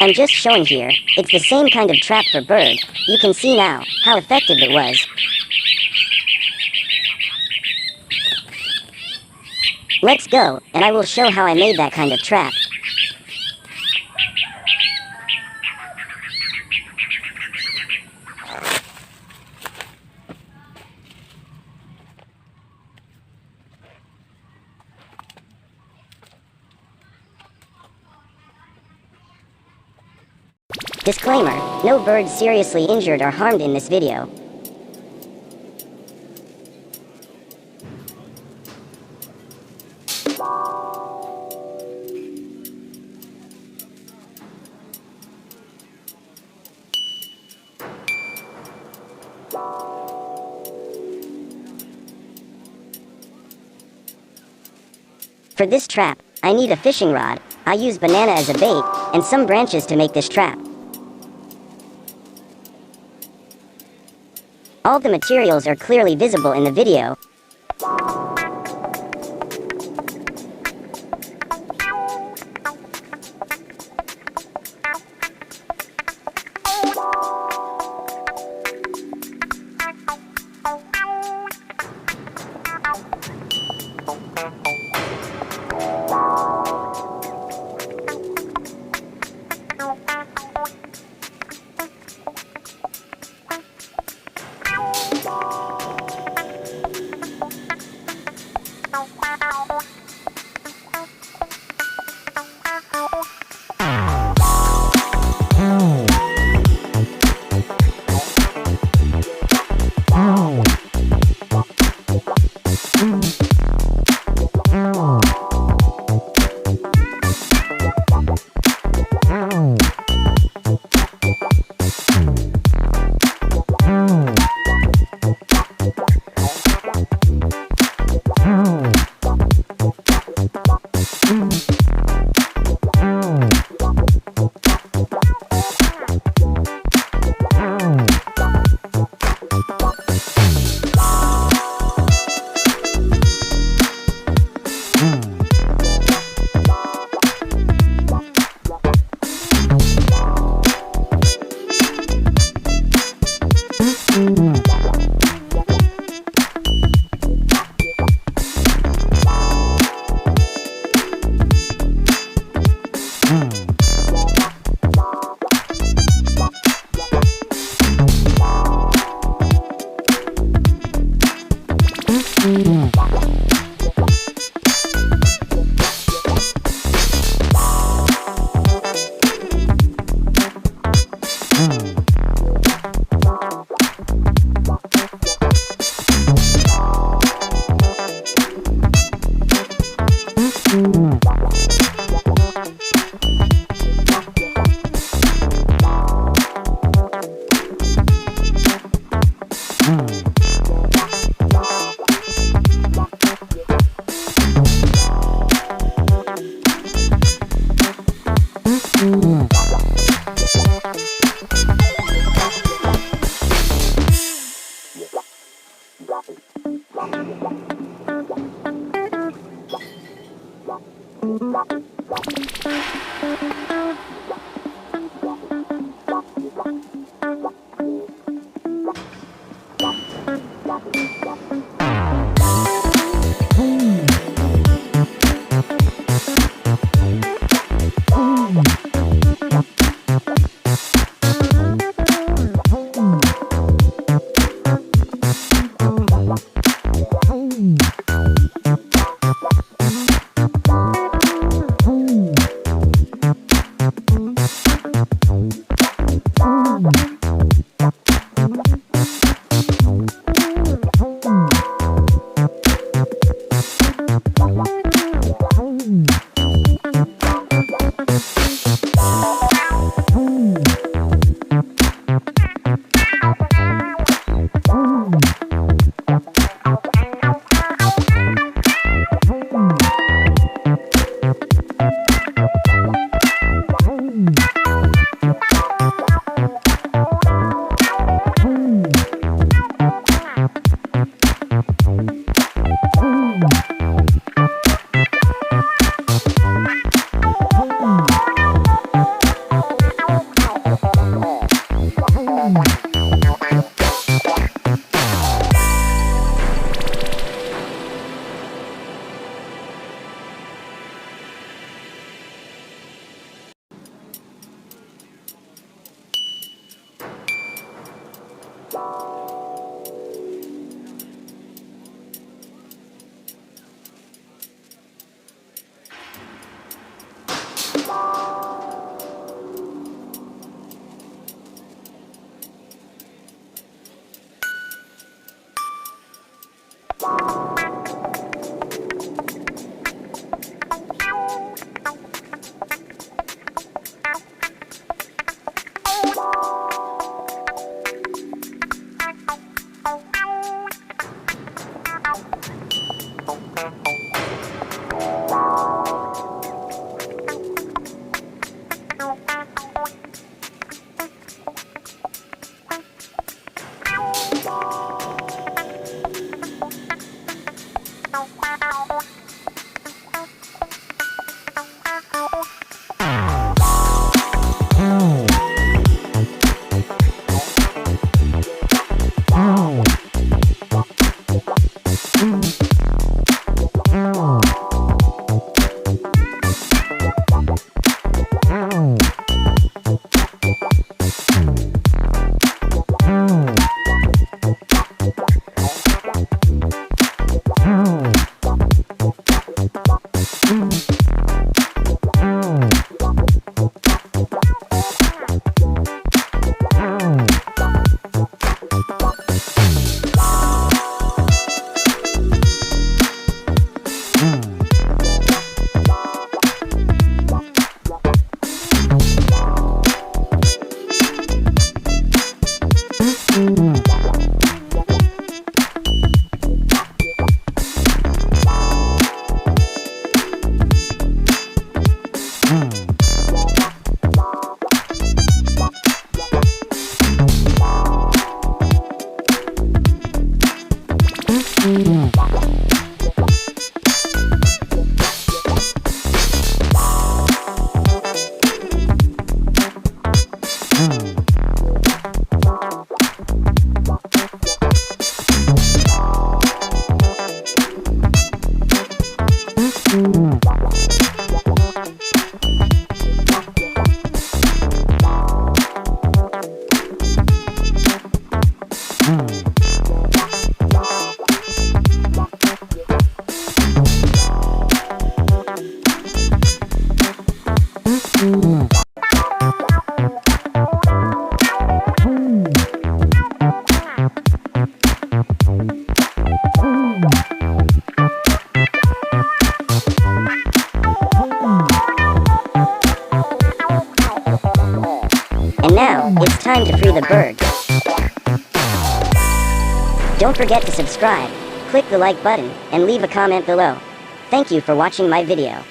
I'm just showing here, it's the same kind of trap for bird. You can see now, how effective it was. Let's go, and I will show how I made that kind of trap. Disclaimer, no birds seriously injured or harmed in this video. For this trap, I need a fishing rod. I use banana as a bait, and some branches to make this trap. All the materials are clearly visible in the video. And now, it's time to free the bird. Don't forget to subscribe, click the like button, and leave a comment below. Thank you for watching my video.